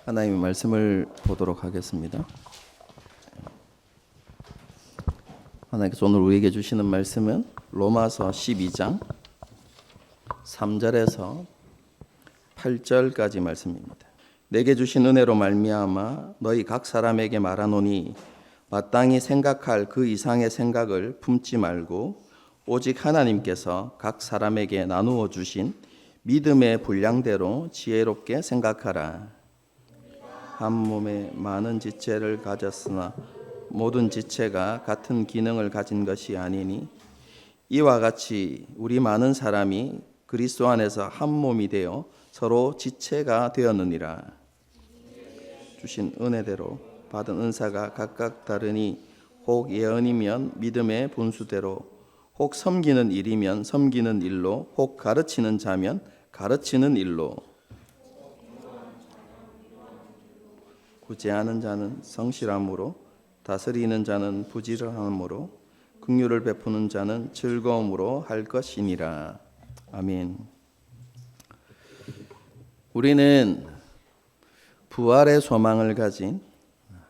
하나님의 말씀을 보도록 하겠습니다. 하나님께서 오늘 우리에게 주시는 말씀은 로마서 12장 3절에서 8절까지 말씀입니다. 내게 주신 은혜로 말미암아 너희 각 사람에게 말하노니 마땅히 생각할 그 이상의 생각을 품지 말고 오직 하나님께서 각 사람에게 나누어 주신 믿음의 분량대로 지혜롭게 생각하라. 한 몸에 많은 지체를 가졌으나 모든 지체가 같은 기능을 가진 것이 아니니 이와 같이 우리 많은 사람이 그리스도 안에서 한 몸이 되어 서로 지체가 되었느니라. 주신 은혜대로 받은 은사가 각각 다르니 혹 예언이면 믿음의 분수대로, 혹 섬기는 일이면 섬기는 일로, 혹 가르치는 자면 가르치는 일로, 구제하는 자는 성실함으로, 다스리는 자는 부지런함으로, 긍휼을 베푸는 자는 즐거움으로 할 것이니라. 아멘. 우리는 부활의 소망을 가진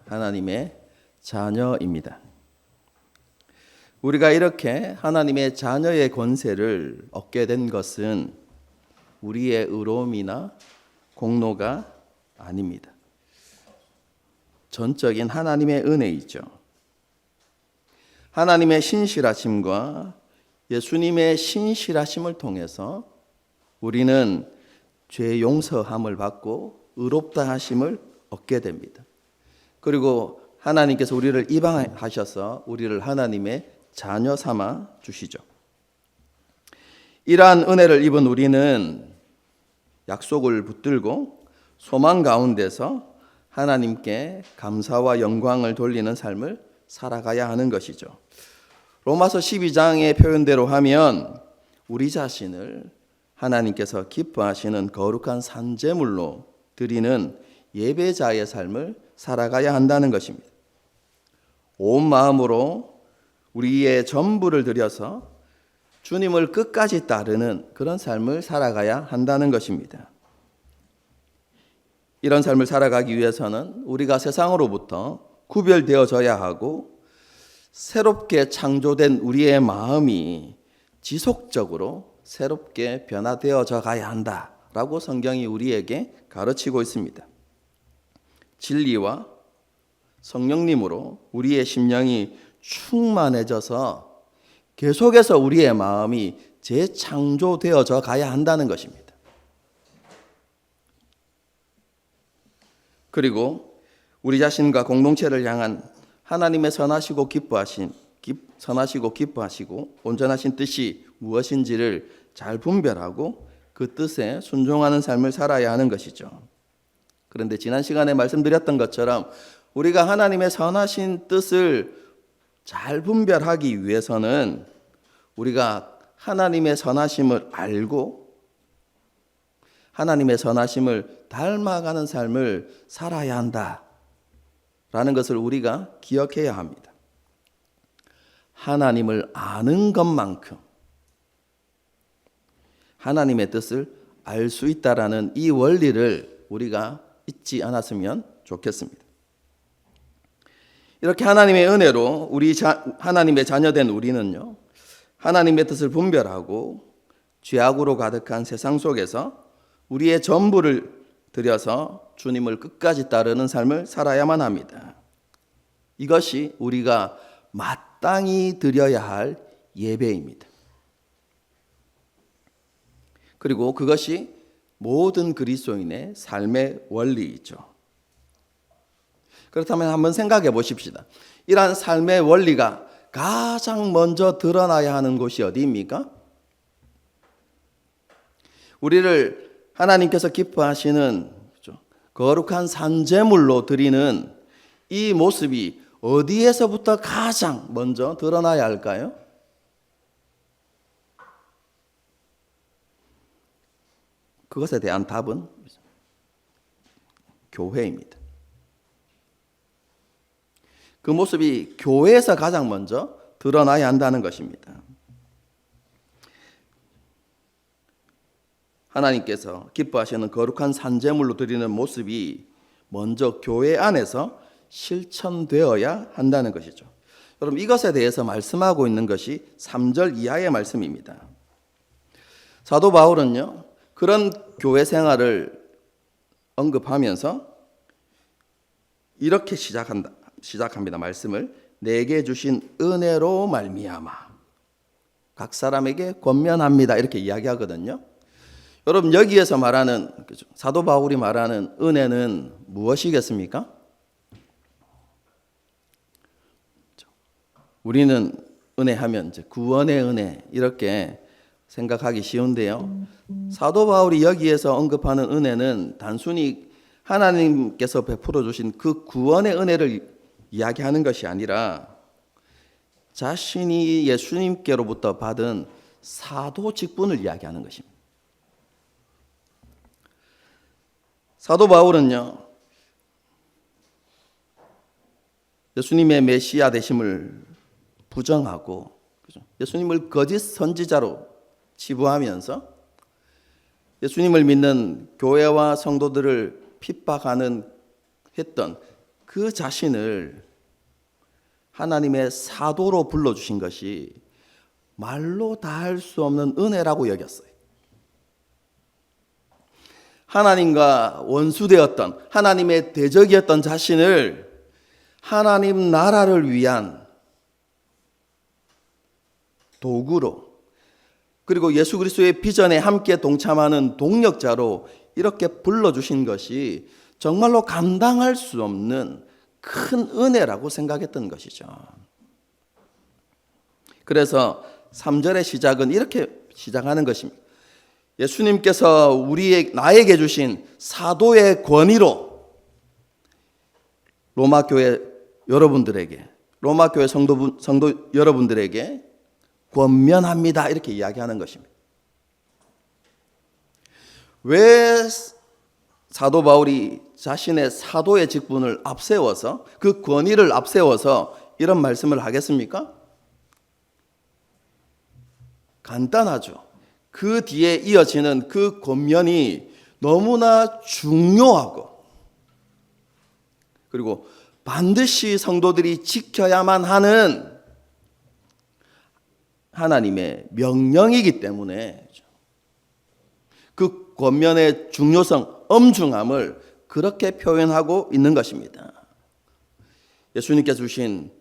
하나님의 자녀입니다. 우리가 이렇게 하나님의 자녀의 권세를 얻게 된 것은 우리의 의로움이나 공로가 아닙니다. 전적인 하나님의 은혜이죠. 하나님의 신실하심과 예수님의 신실하심을 통해서 우리는 죄 용서함을 받고 의롭다 하심을 얻게 됩니다. 그리고 하나님께서 우리를 입양하셔서 우리를 하나님의 자녀 삼아 주시죠. 이러한 은혜를 입은 우리는 약속을 붙들고 소망 가운데서 하나님께 감사와 영광을 돌리는 삶을 살아가야 하는 것이죠. 로마서 12장의 표현대로 하면 우리 자신을 하나님께서 기뻐하시는 거룩한 산제물로 드리는 예배자의 삶을 살아가야 한다는 것입니다. 온 마음으로 우리의 전부를 들여서 주님을 끝까지 따르는 그런 삶을 살아가야 한다는 것입니다. 이런 삶을 살아가기 위해서는 우리가 세상으로부터 구별되어져야 하고 새롭게 창조된 우리의 마음이 지속적으로 새롭게 변화되어져 가야 한다라고 성경이 우리에게 가르치고 있습니다. 진리와 성령님으로 우리의 심령이 충만해져서 계속해서 우리의 마음이 재창조되어져 가야 한다는 것입니다. 그리고 우리 자신과 공동체를 향한 하나님의 선하시고 기뻐하시고 온전하신 뜻이 무엇인지를 잘 분별하고 그 뜻에 순종하는 삶을 살아야 하는 것이죠. 그런데 지난 시간에 말씀드렸던 것처럼 우리가 하나님의 선하신 뜻을 잘 분별하기 위해서는 우리가 하나님의 선하심을 알고 하나님의 선하심을 닮아가는 삶을 살아야 한다라는 것을 우리가 기억해야 합니다. 하나님을 아는 것만큼 하나님의 뜻을 알 수 있다라는 이 원리를 우리가 잊지 않았으면 좋겠습니다. 이렇게 하나님의 은혜로 하나님의 자녀된 우리는요, 하나님의 뜻을 분별하고 죄악으로 가득한 세상 속에서 우리의 전부를 들여서 주님을 끝까지 따르는 삶을 살아야만 합니다. 이것이 우리가 마땅히 드려야 할 예배입니다. 그리고 그것이 모든 그리스도인의 삶의 원리이죠. 그렇다면 한번 생각해 보십시다. 이러한 삶의 원리가 가장 먼저 드러나야 하는 곳이 어디입니까? 우리를 하나님께서 기뻐하시는 거룩한 산제물로 드리는 이 모습이 어디에서부터 가장 먼저 드러나야 할까요? 그것에 대한 답은 교회입니다. 그 모습이 교회에서 가장 먼저 드러나야 한다는 것입니다. 하나님께서 기뻐하시는 거룩한 산제물로 드리는 모습이 먼저 교회 안에서 실천되어야 한다는 것이죠. 여러분, 이것에 대해서 말씀하고 있는 것이 3절 이하의 말씀입니다. 사도 바울은요, 그런 교회 생활을 언급하면서 이렇게 시작합니다. 말씀을 내게 주신 은혜로 말미암아 각 사람에게 권면합니다. 이렇게 이야기하거든요. 여러분, 여기에서 말하는 사도 바울이 말하는 은혜는 무엇이겠습니까? 우리는 은혜하면 이제 구원의 은혜 이렇게 생각하기 쉬운데요. 사도 바울이 여기에서 언급하는 은혜는 단순히 하나님께서 베풀어 주신 그 구원의 은혜를 이야기하는 것이 아니라 자신이 예수님께로부터 받은 사도 직분을 이야기하는 것입니다. 사도 바울은요, 예수님의 메시아 되심을 부정하고 예수님을 거짓 선지자로 치부하면서 예수님을 믿는 교회와 성도들을 핍박하는 했던 그 자신을 하나님의 사도로 불러주신 것이 말로 다할 수 없는 은혜라고 여겼어요. 하나님과 원수되었던 하나님의 대적이었던 자신을 하나님 나라를 위한 도구로, 그리고 예수 그리스도의 비전에 함께 동참하는 동력자로 이렇게 불러주신 것이 정말로 감당할 수 없는 큰 은혜라고 생각했던 것이죠. 그래서 3절의 시작은 이렇게 시작하는 것입니다. 예수님께서 나에게 주신 사도의 권위로 로마 교회 여러분들에게, 로마 교회 성도 여러분들에게 권면합니다. 이렇게 이야기하는 것입니다. 왜 사도 바울이 자신의 사도의 직분을 앞세워서, 그 권위를 앞세워서 이런 말씀을 하겠습니까? 간단하죠. 그 뒤에 이어지는 그 권면이 너무나 중요하고, 그리고 반드시 성도들이 지켜야만 하는 하나님의 명령이기 때문에 그 권면의 중요성, 엄중함을 그렇게 표현하고 있는 것입니다. 예수님께서 주신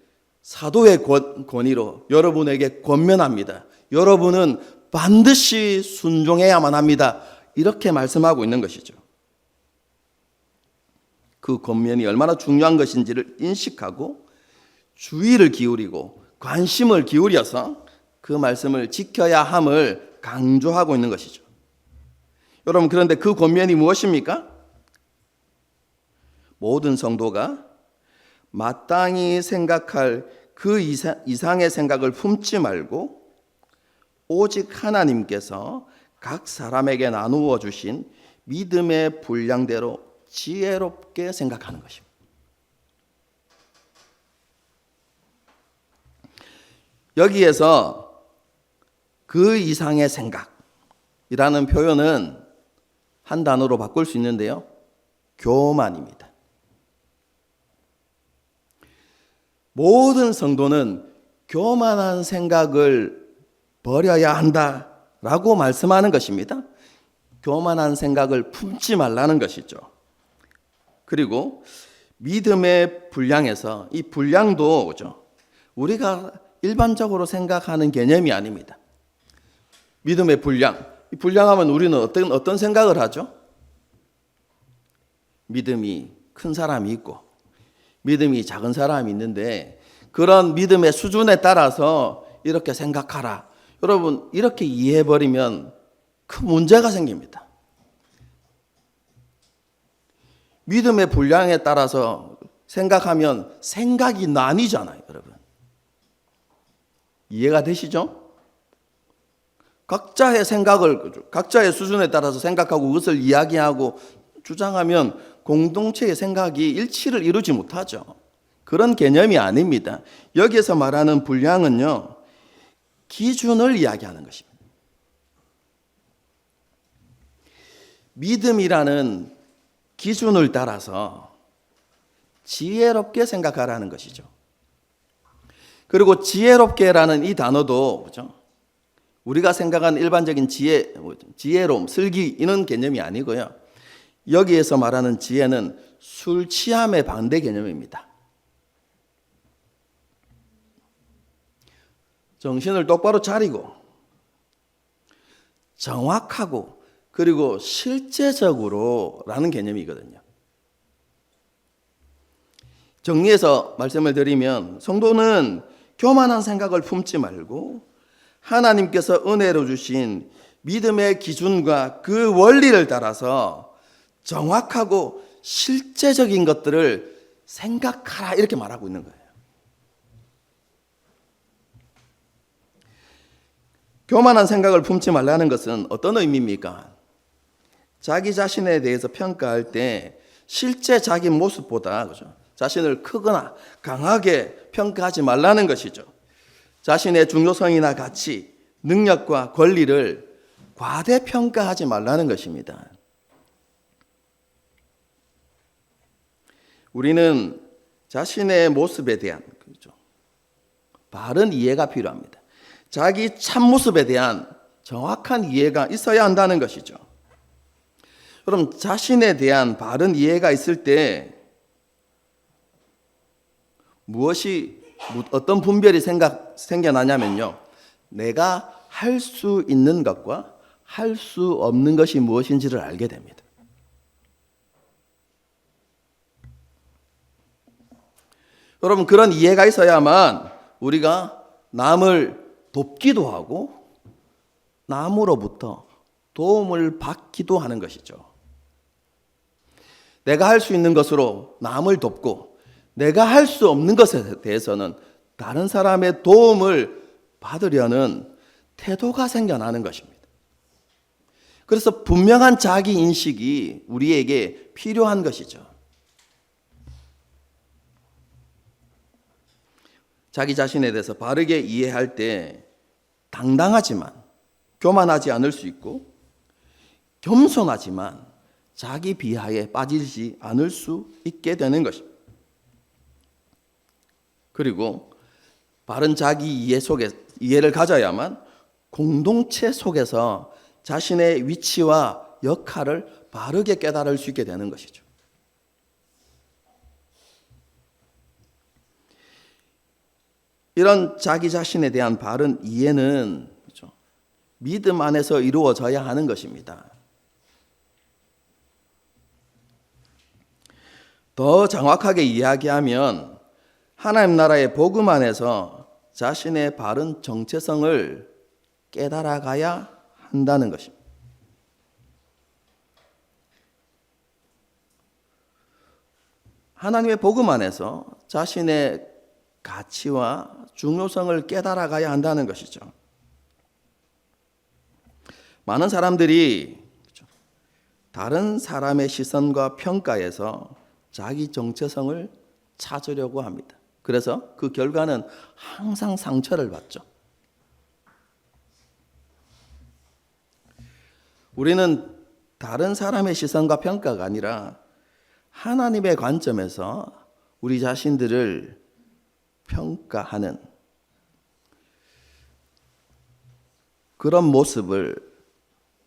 사도의 권위로 여러분에게 권면합니다. 여러분은 반드시 순종해야만 합니다. 이렇게 말씀하고 있는 것이죠. 그 권면이 얼마나 중요한 것인지를 인식하고 주의를 기울이고 관심을 기울여서 그 말씀을 지켜야 함을 강조하고 있는 것이죠. 여러분, 그런데 그 권면이 무엇입니까? 모든 성도가 마땅히 생각할 그 이상의 생각을 품지 말고 오직 하나님께서 각 사람에게 나누어 주신 믿음의 분량대로 지혜롭게 생각하는 것입니다. 여기에서 그 이상의 생각이라는 표현은 한 단어로 바꿀 수 있는데요. 교만입니다. 모든 성도는 교만한 생각을 버려야 한다라고 말씀하는 것입니다. 교만한 생각을 품지 말라는 것이죠. 그리고 믿음의 분량에서 이 분량도 우리가 일반적으로 생각하는 개념이 아닙니다. 믿음의 분량. 이 분량하면 우리는 어떤 생각을 하죠? 믿음이 큰 사람이 있고 믿음이 작은 사람이 있는데 그런 믿음의 수준에 따라서 이렇게 생각하라. 여러분, 이렇게 이해해버리면 큰 문제가 생깁니다. 믿음의 분량에 따라서 생각하면 생각이 나뉘잖아요, 여러분. 이해가 되시죠? 각자의 생각을, 각자의 수준에 따라서 생각하고 그것을 이야기하고 주장하면 공동체의 생각이 일치를 이루지 못하죠. 그런 개념이 아닙니다. 여기에서 말하는 분량은요, 기준을 이야기하는 것입니다. 믿음이라는 기준을 따라서 지혜롭게 생각하라는 것이죠. 그리고 지혜롭게라는 이 단어도 그렇죠? 우리가 생각하는 일반적인 지혜로움, 슬기 이런 개념이 아니고요. 여기에서 말하는 지혜는 술 취함의 반대 개념입니다. 정신을 똑바로 차리고 정확하고 그리고 실제적으로라는 개념이거든요. 정리해서 말씀을 드리면 성도는 교만한 생각을 품지 말고 하나님께서 은혜로 주신 믿음의 기준과 그 원리를 따라서 정확하고 실제적인 것들을 생각하라 이렇게 말하고 있는 거예요. 교만한 생각을 품지 말라는 것은 어떤 의미입니까? 자기 자신에 대해서 평가할 때 실제 자기 모습보다 그죠? 자신을 크거나 강하게 평가하지 말라는 것이죠. 자신의 중요성이나 가치, 능력과 권리를 과대평가하지 말라는 것입니다. 우리는 자신의 모습에 대한 그죠? 바른 이해가 필요합니다. 자기 참모습에 대한 정확한 이해가 있어야 한다는 것이죠. 그럼 자신에 대한 바른 이해가 있을 때 어떤 분별이 생겨나냐면요. 내가 할 수 있는 것과 할 수 없는 것이 무엇인지를 알게 됩니다. 여러분, 그런 이해가 있어야만 우리가 남을 돕기도 하고 남으로부터 도움을 받기도 하는 것이죠. 내가 할 수 있는 것으로 남을 돕고 내가 할 수 없는 것에 대해서는 다른 사람의 도움을 받으려는 태도가 생겨나는 것입니다. 그래서 분명한 자기 인식이 우리에게 필요한 것이죠. 자기 자신에 대해서 바르게 이해할 때 당당하지만 교만하지 않을 수 있고 겸손하지만 자기 비하에 빠지지 않을 수 있게 되는 것입니다. 그리고 바른 자기 이해를 가져야만 공동체 속에서 자신의 위치와 역할을 바르게 깨달을 수 있게 되는 것이죠. 이런 자기 자신에 대한 바른 이해는 그렇죠? 믿음 안에서 이루어져야 하는 것입니다. 더 정확하게 이야기하면 하나님 나라의 복음 안에서 자신의 바른 정체성을 깨달아가야 한다는 것입니다. 하나님의 복음 안에서 자신의 가치와 중요성을 깨달아가야 한다는 것이죠. 많은 사람들이 다른 사람의 시선과 평가에서 자기 정체성을 찾으려고 합니다. 그래서 그 결과는 항상 상처를 받죠. 우리는 다른 사람의 시선과 평가가 아니라 하나님의 관점에서 우리 자신들을 평가하는 그런 모습을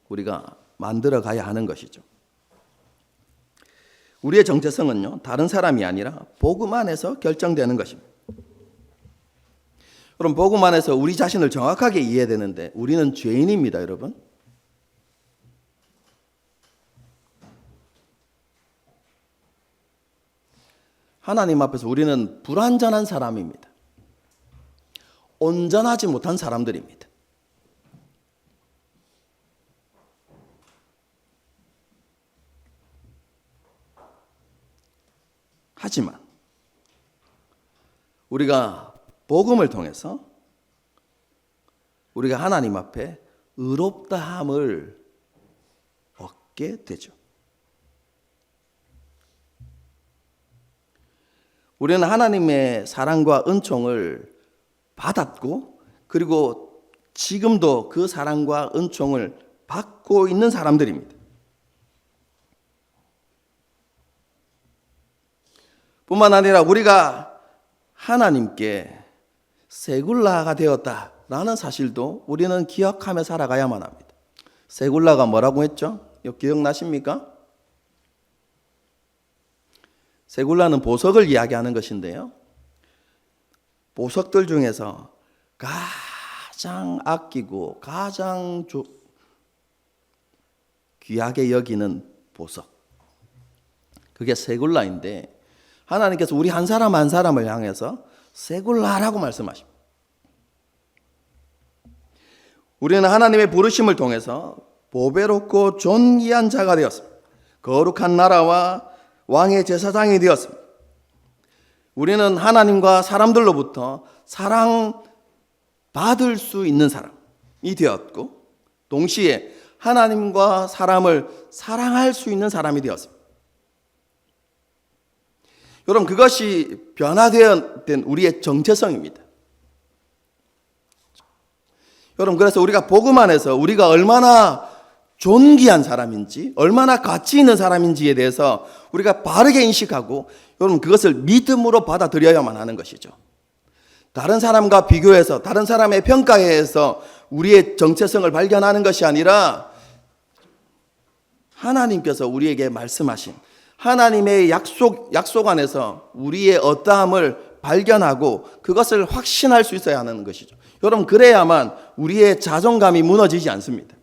우리가 만들어 가야 하는 것이죠. 우리의 정체성은요, 다른 사람이 아니라 복음 안에서 결정되는 것입니다. 그럼 복음 안에서 우리 자신을 정확하게 이해해야 되는데 우리는 죄인입니다, 여러분. 하나님 앞에서 우리는 불완전한 사람입니다. 온전하지 못한 사람들입니다. 하지만 우리가 복음을 통해서 우리가 하나님 앞에 의롭다함을 얻게 되죠. 우리는 하나님의 사랑과 은총을 받았고 그리고 지금도 그 사랑과 은총을 받고 있는 사람들입니다. 뿐만 아니라 우리가 하나님께 세굴라가 되었다라는 사실도 우리는 기억하며 살아가야만 합니다. 세굴라가 뭐라고 했죠? 기억나십니까? 세굴라는 보석을 이야기하는 것인데요. 보석들 중에서 가장 아끼고 가장 귀하게 여기는 보석. 그게 세굴라인데 하나님께서 우리 한 사람 한 사람을 향해서 세굴라라고 말씀하십니다. 우리는 하나님의 부르심을 통해서 보배롭고 존귀한 자가 되었습니다. 거룩한 나라와 왕의 제사장이 되었습니다. 우리는 하나님과 사람들로부터 사랑받을 수 있는 사람이 되었고 동시에 하나님과 사람을 사랑할 수 있는 사람이 되었습니다. 여러분, 그것이 변화된 우리의 정체성입니다. 여러분, 그래서 우리가 복음 안에서 우리가 얼마나 존귀한 사람인지, 얼마나 가치 있는 사람인지에 대해서 우리가 바르게 인식하고, 여러분, 그것을 믿음으로 받아들여야만 하는 것이죠. 다른 사람과 비교해서, 다른 사람의 평가에 의해서 우리의 정체성을 발견하는 것이 아니라 하나님께서 우리에게 말씀하신 하나님의 약속 안에서 우리의 어떠함을 발견하고 그것을 확신할 수 있어야 하는 것이죠. 여러분, 그래야만 우리의 자존감이 무너지지 않습니다.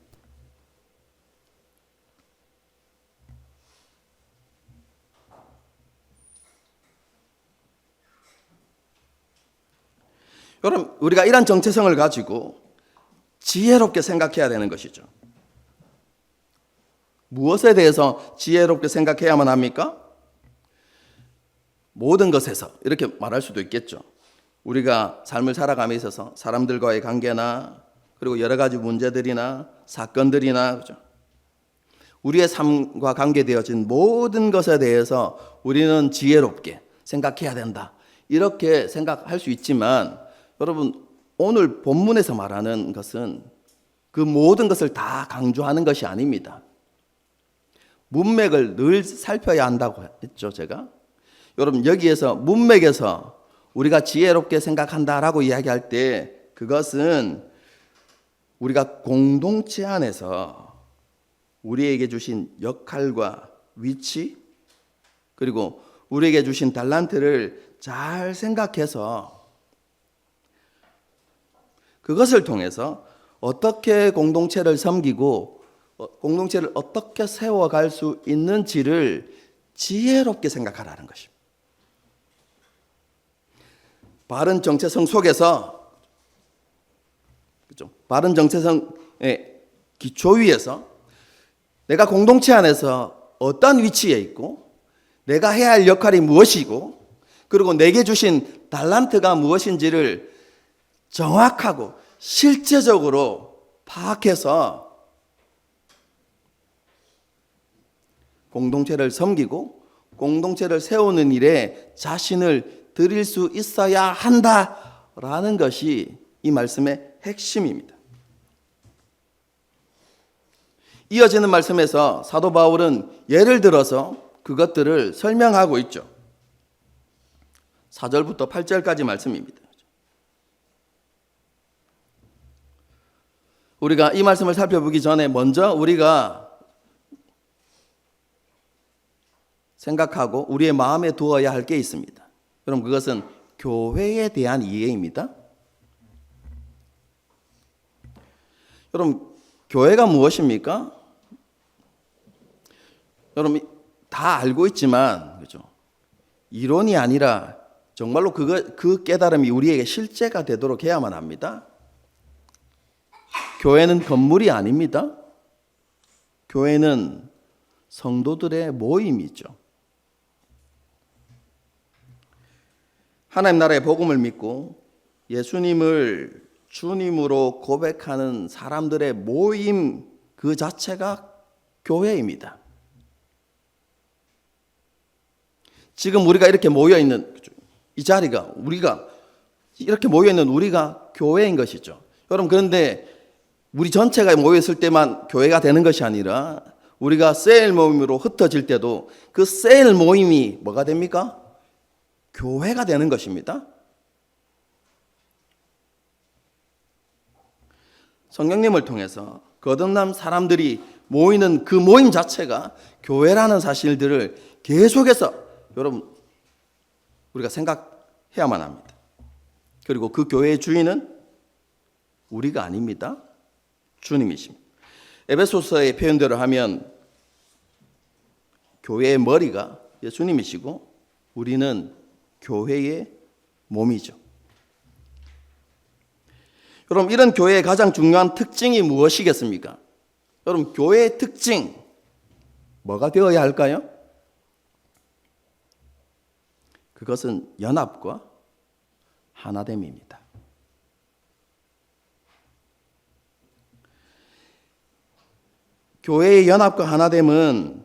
여러분, 우리가 이런 정체성을 가지고 지혜롭게 생각해야 되는 것이죠. 무엇에 대해서 지혜롭게 생각해야만 합니까? 모든 것에서 이렇게 말할 수도 있겠죠. 우리가 삶을 살아감에 있어서 사람들과의 관계나 그리고 여러 가지 문제들이나 사건들이나 그렇죠? 우리의 삶과 관계되어진 모든 것에 대해서 우리는 지혜롭게 생각해야 된다. 이렇게 생각할 수 있지만 여러분, 오늘 본문에서 말하는 것은 그 모든 것을 다 강조하는 것이 아닙니다. 문맥을 늘 살펴야 한다고 했죠, 제가. 여러분, 여기에서 문맥에서 우리가 지혜롭게 생각한다라고 이야기할 때 그것은 우리가 공동체 안에서 우리에게 주신 역할과 위치 그리고 우리에게 주신 달란트를 잘 생각해서 그것을 통해서 어떻게 공동체를 섬기고 공동체를 어떻게 세워갈 수 있는지를 지혜롭게 생각하라는 것입니다. 바른 정체성 속에서, 그렇죠? 바른 정체성의 기초 위에서 내가 공동체 안에서 어떤 위치에 있고 내가 해야 할 역할이 무엇이고 그리고 내게 주신 달란트가 무엇인지를 정확하고 실제적으로 파악해서 공동체를 섬기고 공동체를 세우는 일에 자신을 드릴 수 있어야 한다라는 것이 이 말씀의 핵심입니다. 이어지는 말씀에서 사도 바울은 예를 들어서 그것들을 설명하고 있죠. 4절부터 8절까지 말씀입니다. 우리가 이 말씀을 살펴보기 전에 먼저 우리가 생각하고 우리의 마음에 두어야 할 게 있습니다. 그럼 그것은 교회에 대한 이해입니다. 여러분, 교회가 무엇입니까? 여러분 다 알고 있지만 그렇죠? 이론이 아니라 정말로 그 깨달음이 우리에게 실제가 되도록 해야만 합니다. 교회는 건물이 아닙니다. 교회는 성도들의 모임이죠. 하나님 나라의 복음을 믿고 예수님을 주님으로 고백하는 사람들의 모임 그 자체가 교회입니다. 지금 우리가 이렇게 모여있는 이 자리가 우리가 이렇게 모여있는 우리가 교회인 것이죠. 여러분, 그런데 우리 전체가 모였을 때만 교회가 되는 것이 아니라 우리가 셀 모임으로 흩어질 때도 그 셀 모임이 뭐가 됩니까? 교회가 되는 것입니다. 성령님을 통해서 거듭난 사람들이 모이는 그 모임 자체가 교회라는 사실들을 계속해서 여러분 우리가 생각해야만 합니다. 그리고 그 교회의 주인은 우리가 아닙니다. 주님이십니다. 에베소서의 표현대로 하면 교회의 머리가 예수님이시고 우리는 교회의 몸이죠. 여러분, 이런 교회의 가장 중요한 특징이 무엇이겠습니까? 여러분, 교회의 특징 뭐가 되어야 할까요? 그것은 연합과 하나됨입니다. 교회의 연합과 하나됨은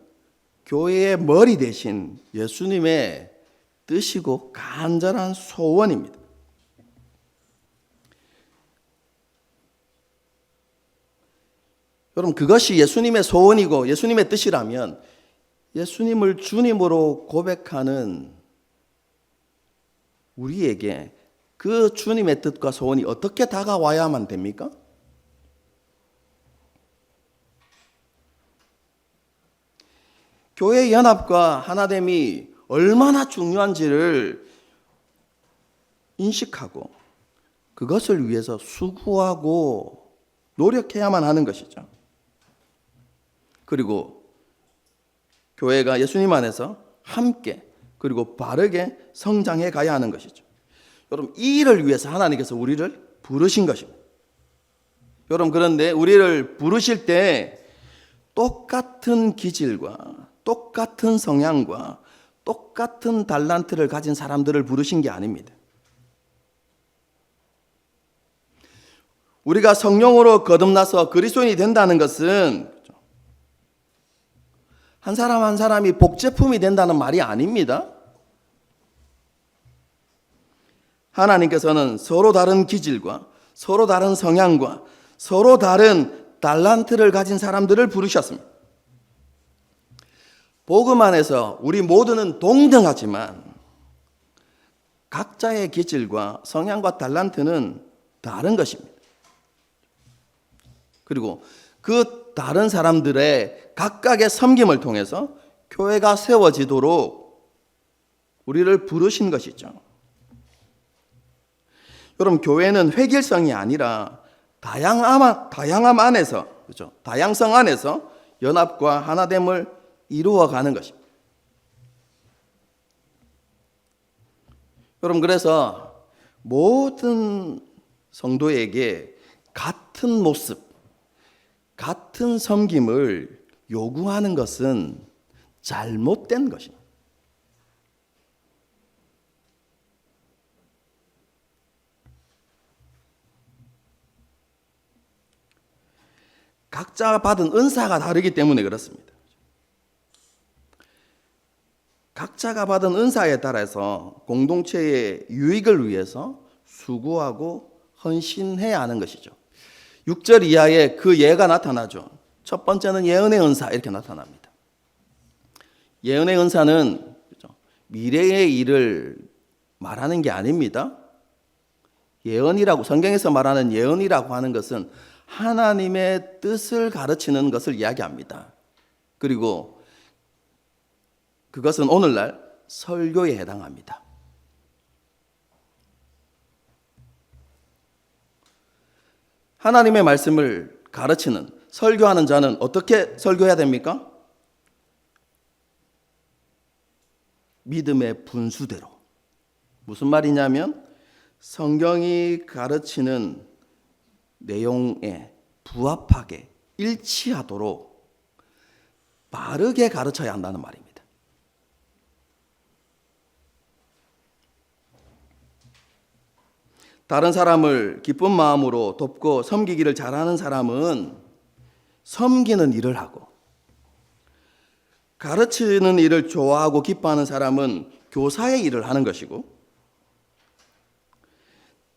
교회의 머리 대신 예수님의 뜻이고 간절한 소원입니다. 여러분, 그것이 예수님의 소원이고 예수님의 뜻이라면 예수님을 주님으로 고백하는 우리에게 그 주님의 뜻과 소원이 어떻게 다가와야만 됩니까? 교회의 연합과 하나됨이 얼마나 중요한지를 인식하고 그것을 위해서 수고하고 노력해야만 하는 것이죠. 그리고 교회가 예수님 안에서 함께 그리고 바르게 성장해 가야 하는 것이죠. 여러분, 이 일을 위해서 하나님께서 우리를 부르신 것입니다. 여러분, 그런데 우리를 부르실 때 똑같은 기질과 똑같은 성향과 똑같은 달란트를 가진 사람들을 부르신 게 아닙니다. 우리가 성령으로 거듭나서 그리스도인이 된다는 것은 한 사람 한 사람이 복제품이 된다는 말이 아닙니다. 하나님께서는 서로 다른 기질과 서로 다른 성향과 서로 다른 달란트를 가진 사람들을 부르셨습니다. 복음 안에서 우리 모두는 동등하지만 각자의 기질과 성향과 달란트는 다른 것입니다. 그리고 그 다른 사람들의 각각의 섬김을 통해서 교회가 세워지도록 우리를 부르신 것이죠. 여러분, 교회는 획일성이 아니라 다양함 안에서, 그렇죠? 다양성 안에서 연합과 하나됨을 이루어가는 것입니다. 여러분, 그래서 모든 성도에게 같은 모습, 같은 섬김을 요구하는 것은 잘못된 것입니다. 각자 받은 은사가 다르기 때문에 그렇습니다. 각자가 받은 은사에 따라서 공동체의 유익을 위해서 수고하고 헌신해야 하는 것이죠. 6절 이하에 그 예가 나타나죠. 첫 번째는 예언의 은사 이렇게 나타납니다. 예언의 은사는 미래의 일을 말하는 게 아닙니다. 예언이라고, 성경에서 말하는 예언이라고 하는 것은 하나님의 뜻을 가르치는 것을 이야기합니다. 그리고 그것은 오늘날 설교에 해당합니다. 하나님의 말씀을 가르치는, 설교하는 자는 어떻게 설교해야 됩니까? 믿음의 분수대로. 무슨 말이냐면 성경이 가르치는 내용에 부합하게 일치하도록 바르게 가르쳐야 한다는 말입니다. 다른 사람을 기쁜 마음으로 돕고 섬기기를 잘하는 사람은 섬기는 일을 하고, 가르치는 일을 좋아하고 기뻐하는 사람은 교사의 일을 하는 것이고,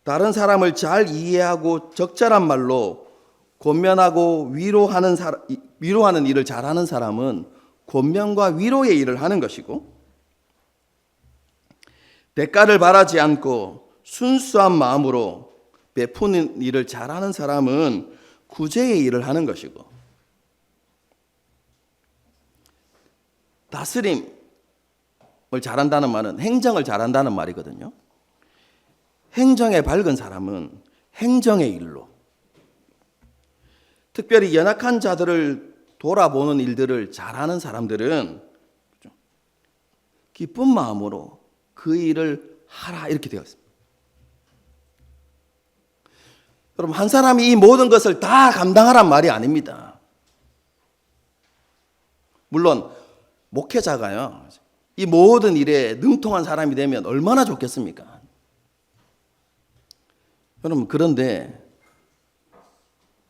다른 사람을 잘 이해하고 적절한 말로 권면하고 위로하는 일을 잘하는 사람은 권면과 위로의 일을 하는 것이고, 대가를 바라지 않고 순수한 마음으로 베푸는 일을 잘하는 사람은 구제의 일을 하는 것이고, 다스림을 잘한다는 말은 행정을 잘한다는 말이거든요. 행정에 밝은 사람은 행정의 일로, 특별히 연약한 자들을 돌아보는 일들을 잘하는 사람들은 기쁜 마음으로 그 일을 하라, 이렇게 되어 있습니다. 여러분, 한 사람이 이 모든 것을 다 감당하란 말이 아닙니다. 물론 목회자가요, 이 모든 일에 능통한 사람이 되면 얼마나 좋겠습니까? 여러분, 그런데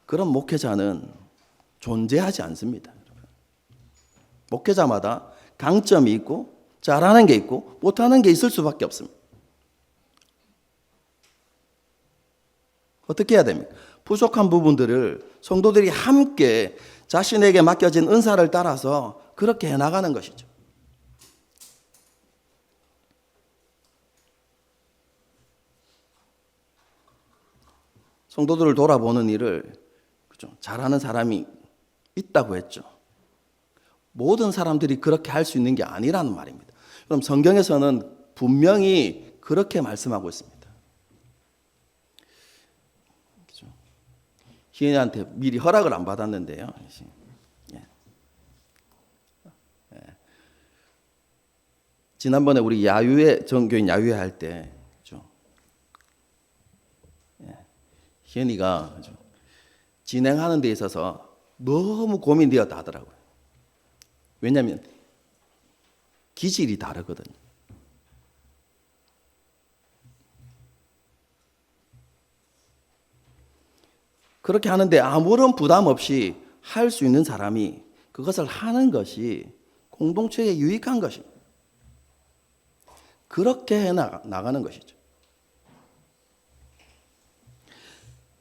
그런 목회자는 존재하지 않습니다. 목회자마다 강점이 있고 잘하는 게 있고 못하는 게 있을 수밖에 없습니다. 어떻게 해야 됩니까? 부족한 부분들을 성도들이 함께 자신에게 맡겨진 은사를 따라서 그렇게 해나가는 것이죠. 성도들을 돌아보는 일을 잘하는 사람이 있다고 했죠. 모든 사람들이 그렇게 할 수 있는 게 아니라는 말입니다. 그럼 성경에서는 분명히 그렇게 말씀하고 있습니다. 희연이한테 미리 허락을 안 받았는데요. 지난번에 우리 야유회, 전교인 야유회 할 때 희연이가 진행하는 데 있어서 너무 고민되었다 하더라고요. 왜냐하면 기질이 다르거든요. 그렇게 하는데 아무런 부담 없이 할 수 있는 사람이 그것을 하는 것이 공동체에 유익한 것입니다. 그렇게 해 나가는 것이죠.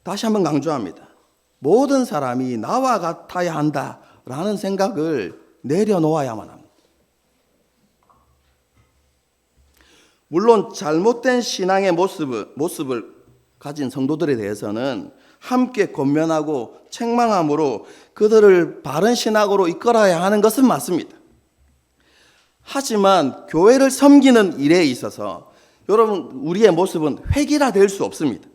다시 한번 강조합니다. 모든 사람이 나와 같아야 한다라는 생각을 내려놓아야만 합니다. 물론 잘못된 신앙의 모습을 가진 성도들에 대해서는 함께 권면하고 책망함으로 그들을 바른 신학으로 이끌어야 하는 것은 맞습니다. 하지만 교회를 섬기는 일에 있어서 여러분, 우리의 모습은 획일화될 수 없습니다.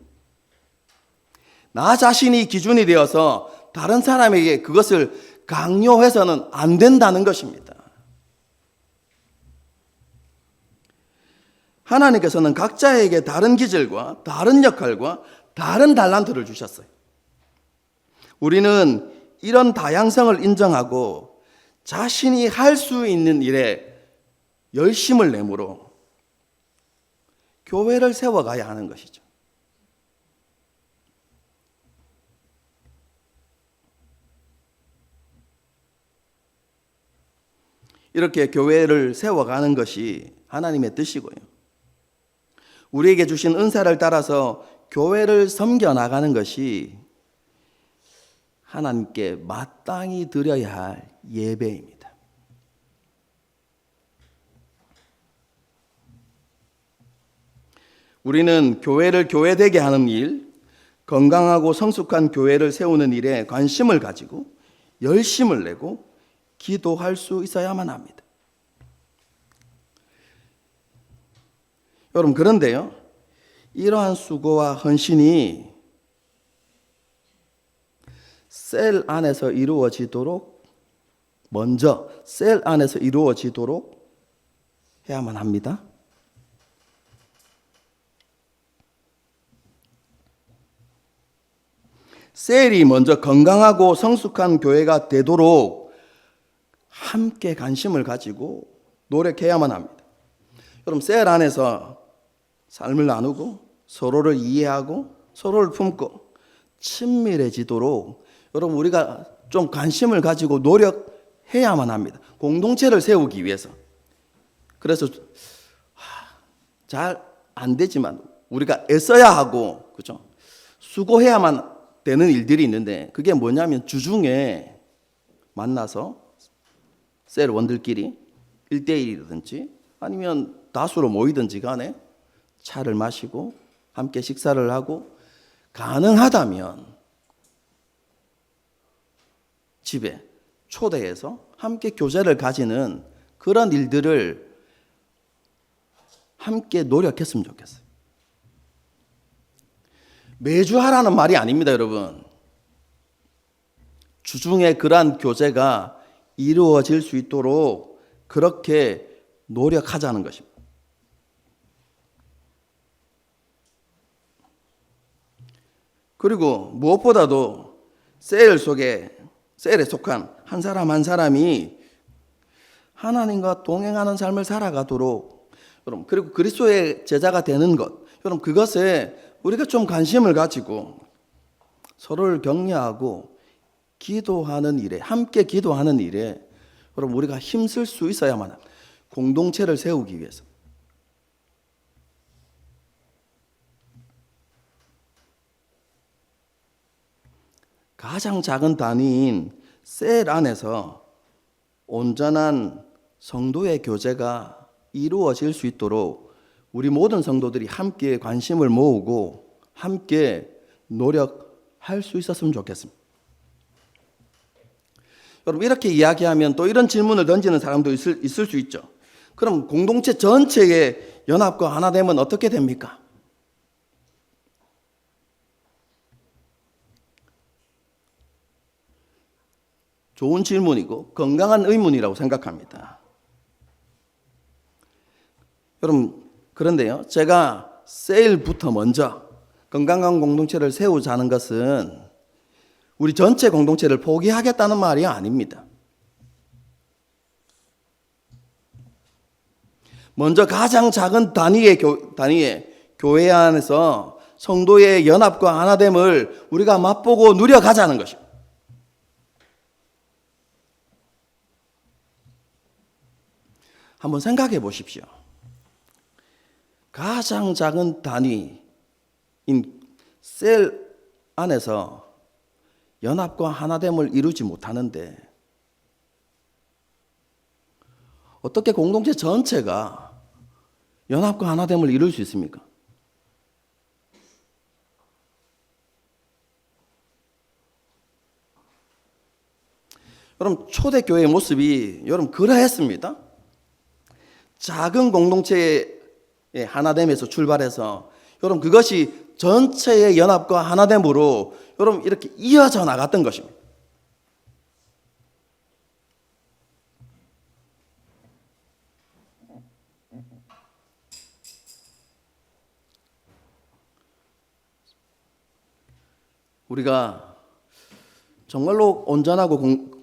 나 자신이 기준이 되어서 다른 사람에게 그것을 강요해서는 안 된다는 것입니다. 하나님께서는 각자에게 다른 기질과 다른 역할과 다른 달란트를 주셨어요. 우리는 이런 다양성을 인정하고 자신이 할 수 있는 일에 열심을 내므로 교회를 세워가야 하는 것이죠. 이렇게 교회를 세워가는 것이 하나님의 뜻이고요. 우리에게 주신 은사를 따라서 교회를 섬겨 나가는 것이 하나님께 마땅히 드려야 할 예배입니다. 우리는 교회를 교회되게 하는 일, 건강하고 성숙한 교회를 세우는 일에 관심을 가지고 열심을 내고 기도할 수 있어야만 합니다. 여러분, 그런데요, 이러한 수고와 헌신이 셀 안에서 이루어지도록, 먼저 셀 안에서 이루어지도록 해야만 합니다. 셀이 먼저 건강하고 성숙한 교회가 되도록 함께 관심을 가지고 노력해야만 합니다. 여러분, 셀 안에서 삶을 나누고 서로를 이해하고 서로를 품고 친밀해지도록 여러분, 우리가 좀 관심을 가지고 노력해야만 합니다. 공동체를 세우기 위해서. 그래서 잘 안 되지만 우리가 애써야 하고, 그렇죠? 수고해야만 되는 일들이 있는데, 그게 뭐냐면 주중에 만나서 셀원들끼리 1대1이라든지 아니면 다수로 모이든지 간에 차를 마시고 함께 식사를 하고 가능하다면 집에 초대해서 함께 교제를 가지는 그런 일들을 함께 노력했으면 좋겠어요. 매주 하라는 말이 아닙니다, 여러분. 주중에 그러한 교제가 이루어질 수 있도록 그렇게 노력하자는 것입니다. 그리고 무엇보다도 셀에 속한 한 사람 한 사람이 하나님과 동행하는 삶을 살아가도록, 여러분, 그리고 그리스도의 제자가 되는 것, 여러분, 그것에 우리가 좀 관심을 가지고 서로를 격려하고 기도하는 일에, 함께 기도하는 일에 여러분 우리가 힘쓸 수 있어야만 합니다. 공동체를 세우기 위해서. 가장 작은 단위인 셀 안에서 온전한 성도의 교제가 이루어질 수 있도록 우리 모든 성도들이 함께 관심을 모으고 함께 노력할 수 있었으면 좋겠습니다. 여러분, 이렇게 이야기하면 또 이런 질문을 던지는 사람도 있을 수 있죠. 그럼 공동체 전체의 연합과 하나됨은 어떻게 됩니까? 좋은 질문이고 건강한 의문이라고 생각합니다. 여러분, 그런데요, 제가 셀부터 먼저 건강한 공동체를 세우자는 것은 우리 전체 공동체를 포기하겠다는 말이 아닙니다. 먼저 가장 작은 단위의 교회 안에서 성도의 연합과 하나됨을 우리가 맛보고 누려가자는 것입니다. 한번 생각해 보십시오. 가장 작은 단위인 셀 안에서 연합과 하나됨을 이루지 못하는데 어떻게 공동체 전체가 연합과 하나됨을 이룰 수 있습니까? 여러분, 초대교회의 모습이 여러분 그러했습니다. 작은 공동체의 하나됨에서 출발해서 여러분 그것이 전체의 연합과 하나됨으로 여러분 이렇게 이어져 나갔던 것입니다. 우리가 정말로 온전하고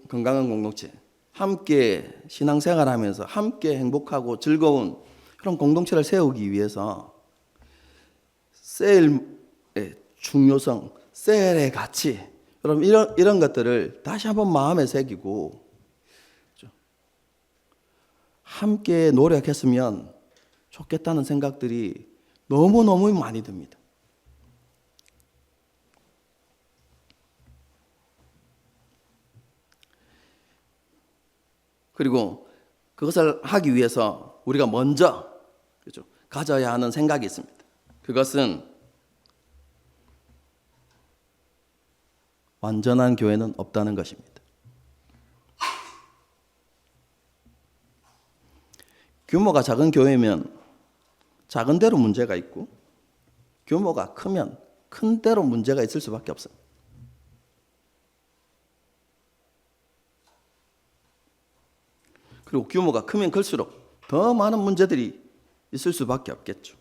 건강한 공동체, 함께 신앙생활하면서 함께 행복하고 즐거운 그런 공동체를 세우기 위해서 셀의 중요성, 셀의 가치, 여러분 이런 것들을 다시 한번 마음에 새기고 함께 노력했으면 좋겠다는 생각들이 너무너무 많이 듭니다. 그리고 그것을 하기 위해서 우리가 먼저 가져야 하는 생각이 있습니다. 그것은 완전한 교회는 없다는 것입니다. 규모가 작은 교회면 작은 대로 문제가 있고 규모가 크면 큰 대로 문제가 있을 수밖에 없어요. 그리고 규모가 크면 클수록 더 많은 문제들이 있을 수밖에 없겠죠.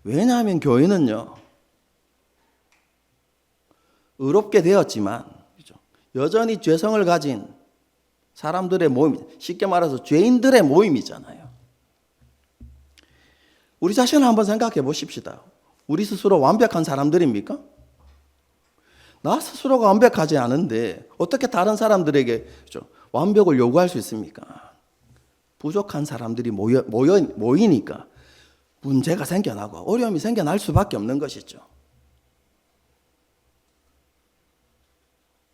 왜냐하면 교회는요, 의롭게 되었지만 여전히 죄성을 가진 사람들의 모임, 쉽게 말해서 죄인들의 모임이잖아요. 우리 자신을 한번 생각해 보십시다. 우리 스스로 완벽한 사람들입니까? 나 스스로가 완벽하지 않은데 어떻게 다른 사람들에게 완벽을 요구할 수 있습니까? 부족한 사람들이 모이니까 문제가 생겨나고 어려움이 생겨날 수밖에 없는 것이죠.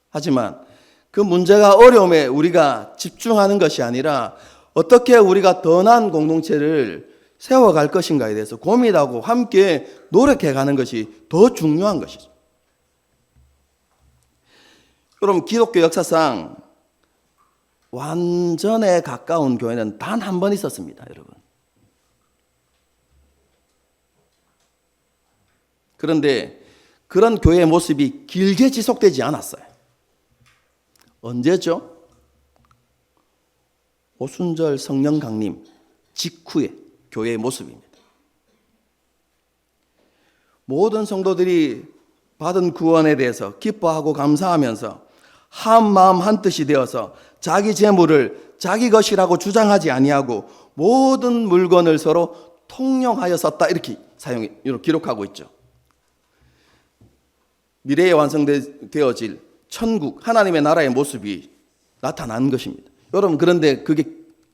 하지만 그 문제가 어려움에 우리가 집중하는 것이 아니라 어떻게 우리가 더 나은 공동체를 세워갈 것인가에 대해서 고민하고 함께 노력해가는 것이 더 중요한 것이죠. 여러분, 기독교 역사상 완전에 가까운 교회는 단 한 번 있었습니다, 여러분. 그런데 그런 교회의 모습이 길게 지속되지 않았어요. 언제죠? 오순절 성령 강림 직후의 교회의 모습입니다. 모든 성도들이 받은 구원에 대해서 기뻐하고 감사하면서 한 마음 한 뜻이 되어서 자기 재물을 자기 것이라고 주장하지 아니하고 모든 물건을 서로 통용하여 썼다, 이렇게 기록하고 있죠. 미래에 완성되어질 천국, 하나님의 나라의 모습이 나타난 것입니다. 여러분, 그런데 그게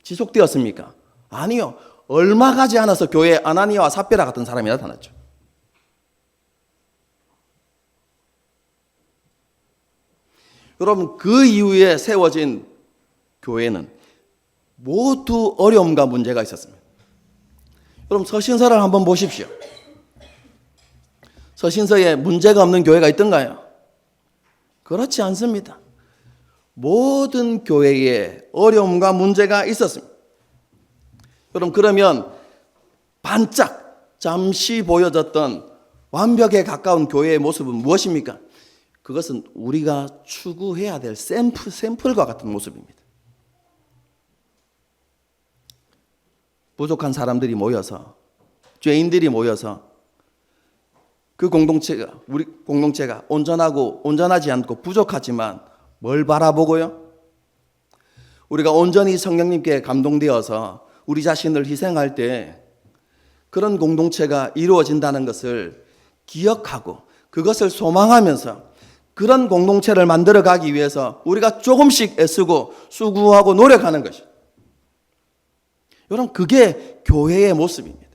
지속되었습니까? 아니요. 얼마 가지 않아서 교회에 아나니아와 삽비라 같은 사람이 나타났죠. 여러분, 그 이후에 세워진 교회는 모두 어려움과 문제가 있었습니다. 여러분, 서신서를 한번 보십시오. 서신서에 문제가 없는 교회가 있던가요? 그렇지 않습니다. 모든 교회에 어려움과 문제가 있었습니다. 여러분, 그러면 반짝 잠시 보여졌던 완벽에 가까운 교회의 모습은 무엇입니까? 그것은 우리가 추구해야 될 샘플과 같은 모습입니다. 부족한 사람들이 모여서, 죄인들이 모여서 그 공동체가, 우리 공동체가 온전하고 온전하지 않고 부족하지만 뭘 바라보고요? 우리가 온전히 성령님께 감동되어서 우리 자신을 희생할 때 그런 공동체가 이루어진다는 것을 기억하고 그것을 소망하면서 그런 공동체를 만들어가기 위해서 우리가 조금씩 애쓰고 수고하고 노력하는 것이, 여러분, 그게 교회의 모습입니다.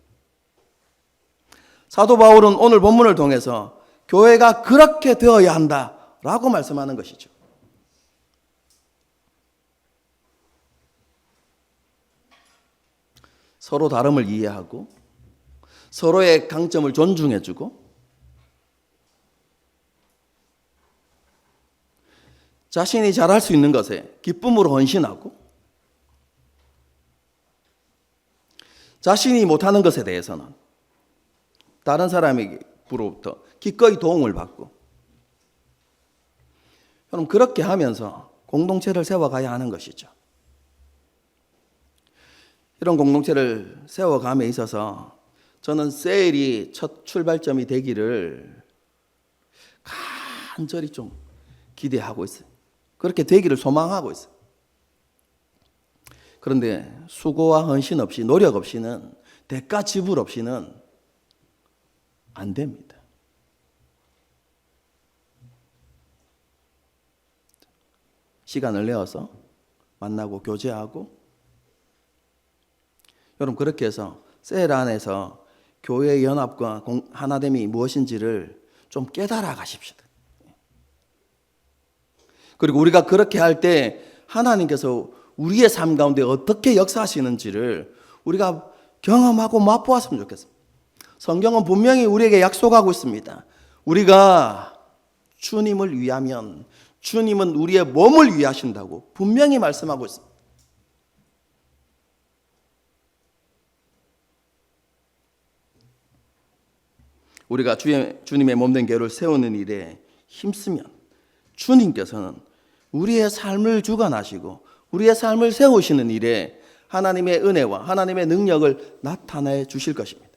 사도 바울은 오늘 본문을 통해서 교회가 그렇게 되어야 한다라고 말씀하는 것이죠. 서로 다름을 이해하고 서로의 강점을 존중해주고 자신이 잘할 수 있는 것에 기쁨으로 헌신하고 자신이 못하는 것에 대해서는 다른 사람에게로부터 기꺼이 도움을 받고, 여러분, 그렇게 하면서 공동체를 세워가야 하는 것이죠. 이런 공동체를 세워감에 있어서 저는 세일이 첫 출발점이 되기를 간절히 좀 기대하고 있어요. 그렇게 되기를 소망하고 있어요. 그런데 수고와 헌신 없이, 노력 없이는, 대가 지불 없이는 안 됩니다. 시간을 내어서 만나고 교제하고, 여러분, 그렇게 해서 셀 안에서 교회의 연합과 하나됨이 무엇인지를 좀 깨달아 가십시다. 그리고 우리가 그렇게 할 때 하나님께서 우리의 삶 가운데 어떻게 역사하시는지를 우리가 경험하고 맛보았으면 좋겠습니다. 성경은 분명히 우리에게 약속하고 있습니다. 우리가 주님을 위하면 주님은 우리의 몸을 위하신다고 분명히 말씀하고 있습니다. 우리가 주님의 몸된 교회를 세우는 일에 힘쓰면 주님께서는 우리의 삶을 주관하시고 우리의 삶을 세우시는 일에 하나님의 은혜와 하나님의 능력을 나타내 주실 것입니다.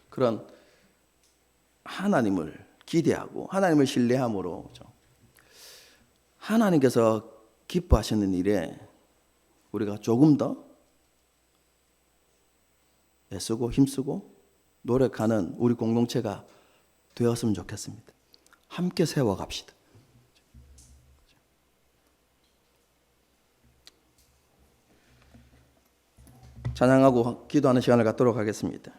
그런 하나님을 기대하고 하나님을 신뢰함으로 하나님께서 기뻐하시는 일에 우리가 조금 더 애쓰고 힘쓰고 노력하는 우리 공동체가 되었으면 좋겠습니다. 함께 세워갑시다. 찬양하고 기도하는 시간을 갖도록 하겠습니다.